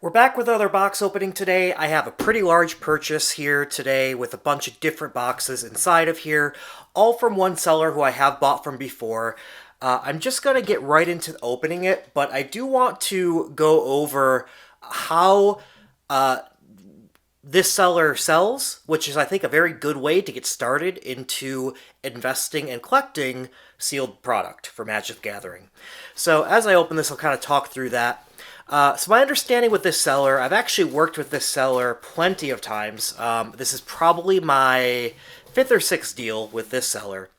We're back with another box opening today. I have a pretty large purchase here today with a bunch of different boxes inside of here, all from one seller who I have bought from before. I'm just going to get right into opening it, but I do want to go over how this seller sells, which is, I think, a very good way to get started into investing and collecting sealed product for Magic the Gathering. So as I open this, I'll kind of talk through that. So my understanding with this seller, I've actually worked with this seller plenty of times. This is probably my fifth or sixth deal with this seller.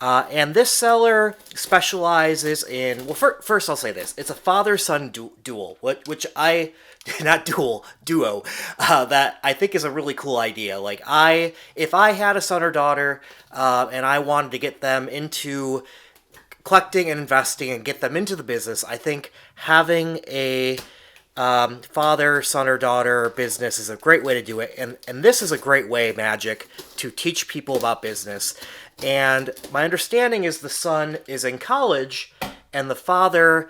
And this seller specializes in, well, first I'll say this. It's a father-son duel, which not duo, that I think is a really cool idea. Like, if I had a son or daughter, and I wanted to get them into collecting and investing and get them into the business, I think having a father, son, or daughter business is a great way to do it. And this is a great way, Magic, to teach people about business. And my understanding is the son is in college, and the father,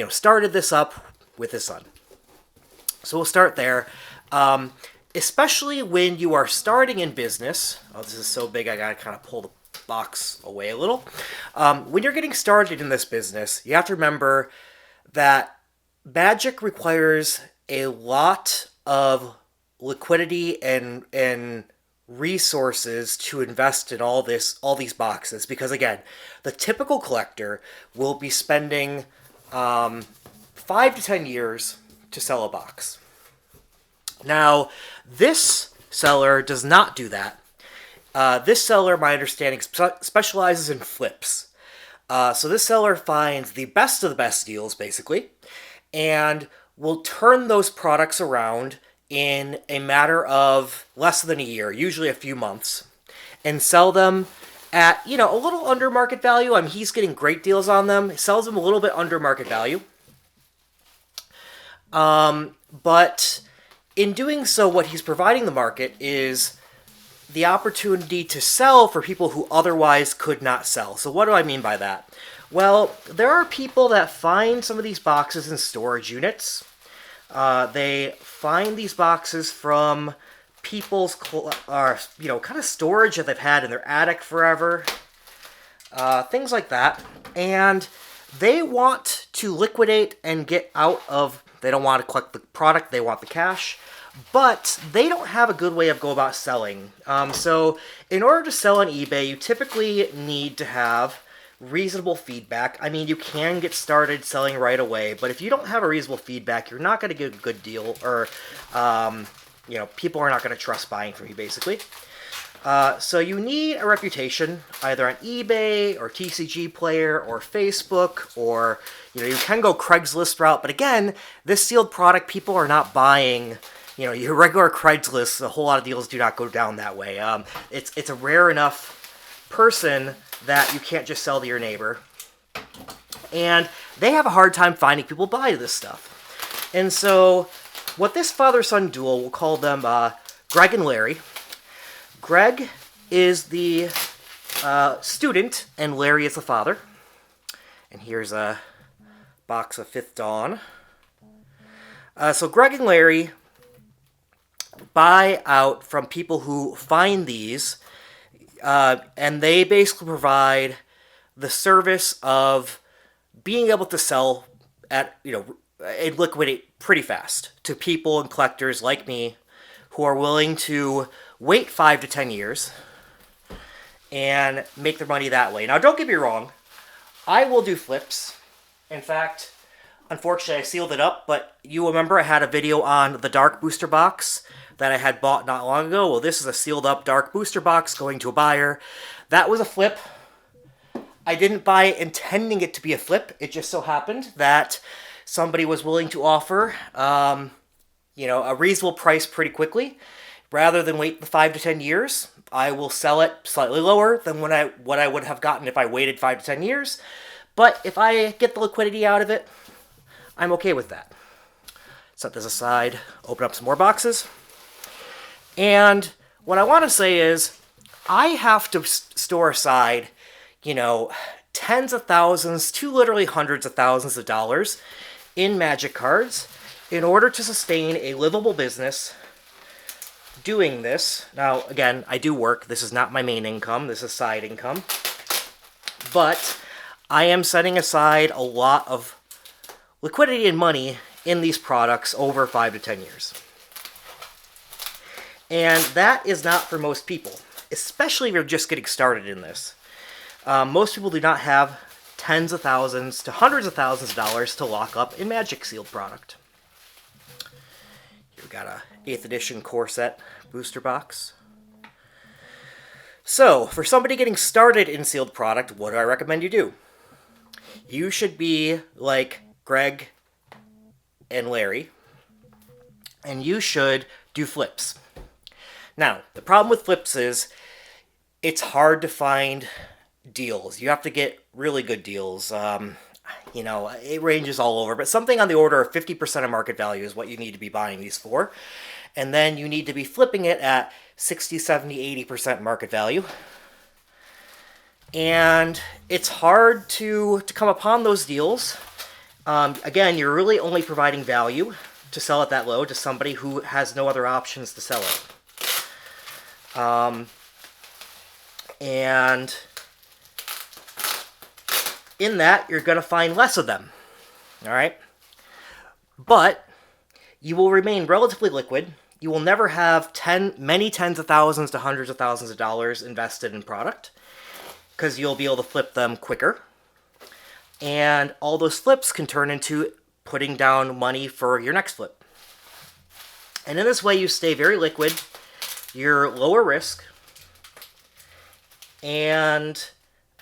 started this up with his son. So we'll start there. Especially when you are starting in business. Oh, this is so big, I gotta kind of pull the box away a little. When you're getting started in this business, you have to remember that Magic requires a lot of liquidity and resources to invest in all these boxes, because again, the typical collector will be spending 5 to 10 years to sell a box. Now, this seller does not do that. This seller, my understanding, specializes in flips. So this seller finds the best of the best deals, basically, and will turn those products around in a matter of less than a year, usually a few months, and sell them at, a little under market value. I mean, he's getting great deals on them. He sells them a little bit under market value. But in doing so, what he's providing the market is the opportunity to sell for people who otherwise could not sell. So what do I mean by that? Well, there are people that find some of these boxes in storage units. They find these boxes from people's, kind of storage that they've had in their attic forever. Things like that. And they want to liquidate and get out of, they don't want to collect the product, they want the cash. But they don't have a good way of go about selling. So in order to sell on eBay, you typically need to have reasonable feedback. I mean, you can get started selling right away, but if you don't have a reasonable feedback, you're not going to get a good deal, or people are not going to trust buying from you, basically. So you need a reputation, either on eBay or TCG Player or Facebook, or you can go Craigslist route. But again, this sealed product, people are not buying. Your regular Craigslist, a whole lot of deals do not go down that way. It's a rare enough person that you can't just sell to your neighbor. And they have a hard time finding people buy this stuff. And so what this father-son duel, we'll call them Greg and Larry. Greg is the student, and Larry is the father. And here's a box of Fifth Dawn. So Greg and Larry buy out from people who find these, and they basically provide the service of being able to sell at, and liquidate pretty fast to people and collectors like me who are willing to wait 5 to 10 years and make their money that way. Now, don't get me wrong, I will do flips. In fact, unfortunately, I sealed it up, but you remember I had a video on the Dark Booster Box that I had bought not long ago. Well, this is a sealed up Dark Booster Box going to a buyer. That was a flip. I didn't buy it intending it to be a flip. It just so happened that somebody was willing to offer, a reasonable price pretty quickly. Rather than wait the 5 to 10 years, I will sell it slightly lower than what I would have gotten if I waited 5 to 10 years. But if I get the liquidity out of it, I'm okay with that. Set this aside, open up some more boxes. And what I want to say is, I have to store aside, tens of thousands to literally hundreds of thousands of dollars in Magic cards in order to sustain a livable business doing this, now again, I do work. This is not my main income. This is side income. But I am setting aside a lot of liquidity and money in these products over 5 to 10 years. And that is not for most people, especially if you're just getting started in this. Most people do not have tens of thousands to hundreds of thousands of dollars to lock up in Magic sealed product. Here we got a 8th edition core set booster box. So, for somebody getting started in sealed product, what do I recommend you do? You should be like Greg and Larry, and you should do flips. Now, the problem with flips is it's hard to find deals. You have to get really good deals. It ranges all over, but something on the order of 50% of market value is what you need to be buying these for. And then you need to be flipping it at 60, 70, 80% market value. And it's hard to come upon those deals. Again, you're really only providing value to sell it that low to somebody who has no other options to sell it. And in that, you're going to find less of them. All right? But you will remain relatively liquid. You will never have many tens of thousands to hundreds of thousands of dollars invested in product because you'll be able to flip them quicker. And all those flips can turn into putting down money for your next flip. And in this way, you stay very liquid. You're lower risk. And,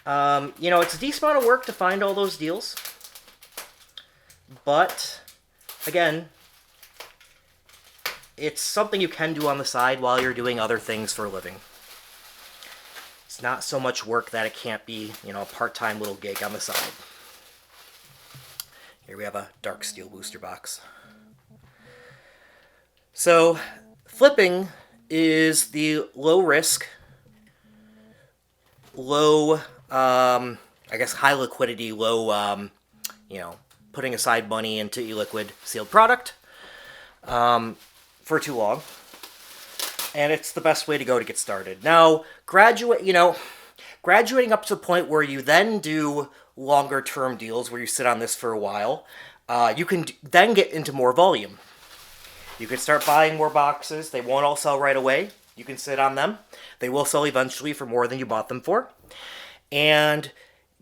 it's a decent amount of work to find all those deals. But, again, it's something you can do on the side while you're doing other things for a living. It's not so much work that it can't be, a part-time little gig on the side. Here we have a dark steel booster box. So, flipping is the low risk, low, high liquidity, low, putting aside money into illiquid sealed product for too long. And it's the best way to go to get started. Now, graduating up to the point where you then do longer term deals where you sit on this for a while, you can then get into more volume. You can start buying more boxes. They won't all sell right away. You can sit on them. They will sell eventually for more than you bought them for. And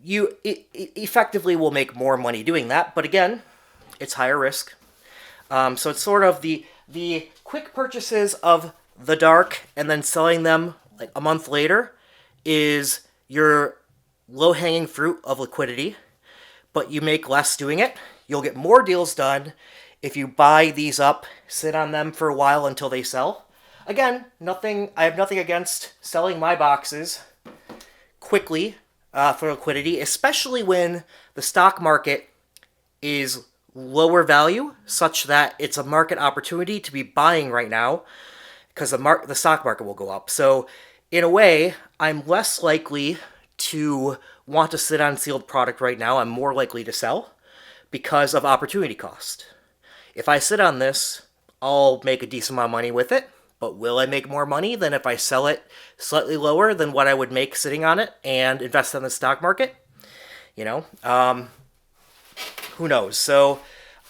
you effectively will make more money doing that. But again, it's higher risk. So it's sort of the quick purchases of the dark and then selling them like a month later is your low-hanging fruit of liquidity, but you make less doing it. You'll get more deals done if you buy these up, sit on them for a while until they sell. Again, I have nothing against selling my boxes quickly for liquidity, especially when the stock market is lower value, such that it's a market opportunity to be buying right now, because the stock market will go up. So, in a way, I'm less likely to want to sit on sealed product right now. I'm more likely to sell because of opportunity cost. If I sit on this, I'll make a decent amount of money with it, but will I make more money than if I sell it slightly lower than what I would make sitting on it and invest in the stock market? Who knows? So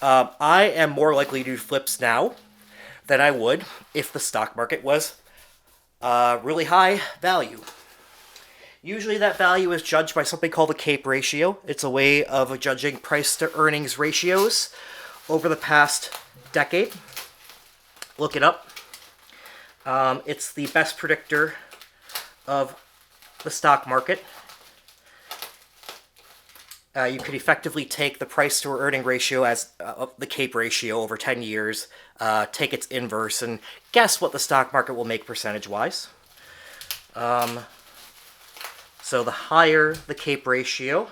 I am more likely to do flips now than I would if the stock market was really high value. Usually that value is judged by something called the CAPE ratio. It's a way of judging price to earnings ratios over the past decade. Look it up. It's the best predictor of the stock market. You could effectively take the price to earning ratio as the CAPE ratio over 10 years, take its inverse, and guess what the stock market will make percentage-wise. So the higher the CAPE ratio,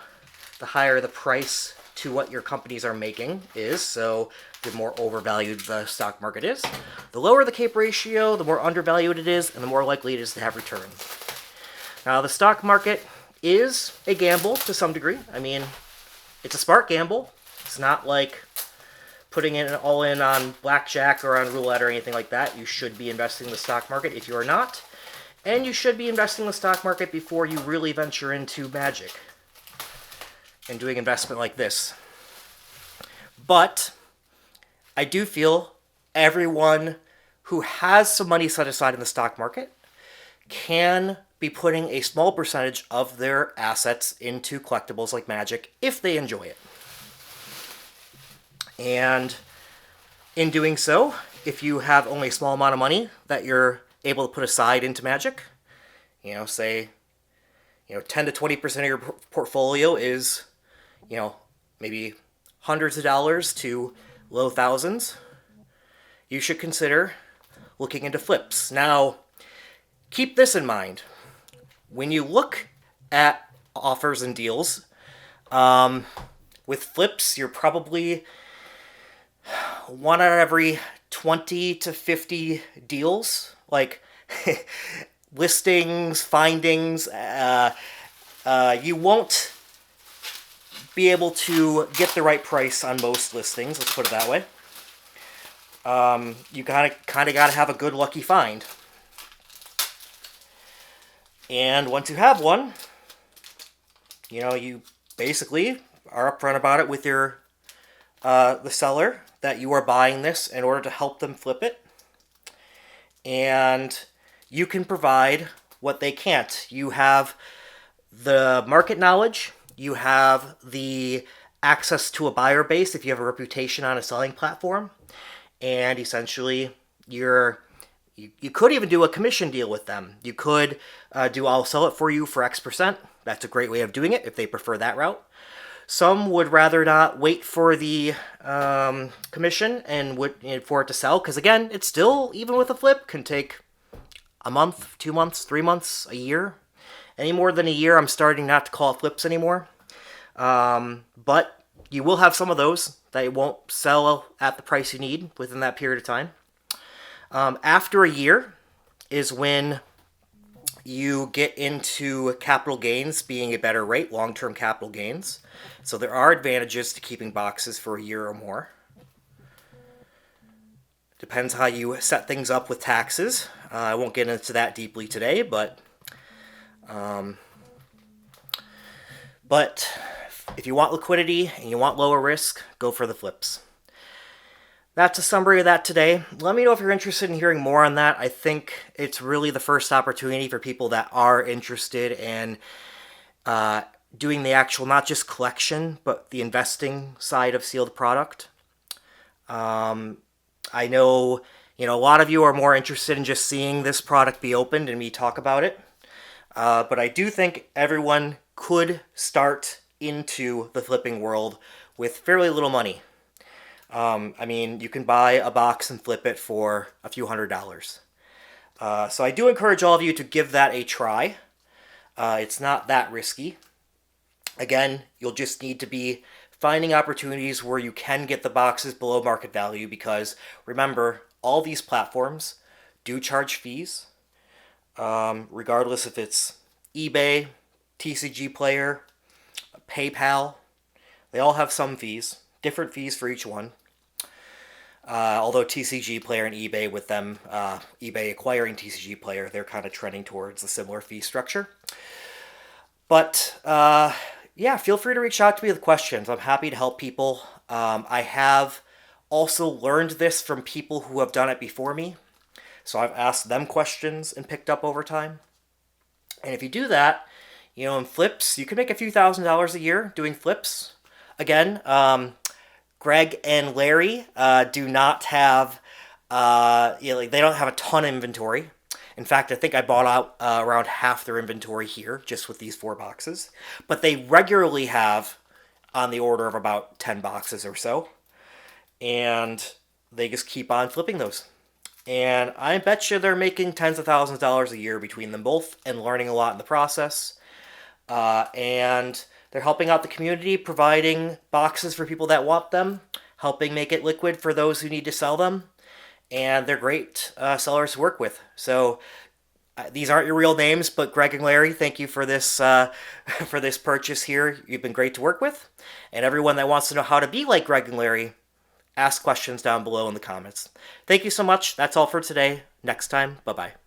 the higher the price to what your companies are making is, so the more overvalued the stock market is. The lower the CAPE ratio, the more undervalued it is, and the more likely it is to have return. Now, the stock market is a gamble to some degree. I mean, it's a smart gamble. It's not like putting it all in on blackjack or on roulette or anything like that. You should be investing in the stock market if you are not. And you should be investing in the stock market before you really venture into Magic and doing investment like this. But I do feel everyone who has some money set aside in the stock market can be putting a small percentage of their assets into collectibles like Magic if they enjoy it. And in doing so, if you have only a small amount of money that you're able to put aside into Magic, say, 10 to 20% of your portfolio is, maybe hundreds of dollars to low thousands, you should consider looking into flips. Now, keep this in mind. When you look at offers and deals, with flips, you're probably one out of every 20 to 50 deals, like listings, findings. You won't be able to get the right price on most listings, let's put it that way. You kind of got to have a good lucky find. And once you have one, you basically are upfront about it with your the seller that you are buying this in order to help them flip it. And you can provide what they can't. You have the market knowledge. You have the access to a buyer base if you have a reputation on a selling platform. And essentially, you could even do a commission deal with them. You could I'll sell it for you for X%. That's a great way of doing it if they prefer that route. Some would rather not wait for the commission for it to sell, because again, it's still, even with a flip, can take a month, 2 months, 3 months, a year. Any more than a year, I'm starting not to call it flips anymore. But you will have some of those that won't sell at the price you need within that period of time. After a year is when you get into capital gains being a better rate, long-term capital gains. So there are advantages to keeping boxes for a year or more. Depends how you set things up with taxes. I won't get into that deeply today, but if you want liquidity and you want lower risk, go for the flips. That's a summary of that today. Let me know if you're interested in hearing more on that. I think it's really the first opportunity for people that are interested in doing the actual, not just collection, but the investing side of sealed product. I know, a lot of you are more interested in just seeing this product be opened and me talk about it. But I do think everyone could start into the flipping world with fairly little money. You can buy a box and flip it for a few $100s. So I do encourage all of you to give that a try. It's not that risky. Again, you'll just need to be finding opportunities where you can get the boxes below market value, because remember, all these platforms do charge fees, regardless if it's eBay, TCG Player, PayPal. They all have some fees, different fees for each one. Although TCG Player and eBay, with them, eBay acquiring TCG Player, they're kind of trending towards a similar fee structure. But feel free to reach out to me with questions. I'm happy to help people. I have also learned this from people who have done it before me. So I've asked them questions and picked up over time. And if you do that, in flips, you can make a few $1,000s a year doing flips. Again, Greg and Larry do not have, they don't have a ton of inventory. In fact, I think I bought out around half their inventory here, just with these 4 boxes. But they regularly have on the order of about 10 boxes or so. And they just keep on flipping those. And I bet you they're making tens of thousands of dollars a year between them both and learning a lot in the process. And they're helping out the community, providing boxes for people that want them, helping make it liquid for those who need to sell them. And they're great sellers to work with. So these aren't your real names, but Greg and Larry, thank you for this purchase here. You've been great to work with. And everyone that wants to know how to be like Greg and Larry, ask questions down below in the comments. Thank you so much. That's all for today. Next time, bye-bye.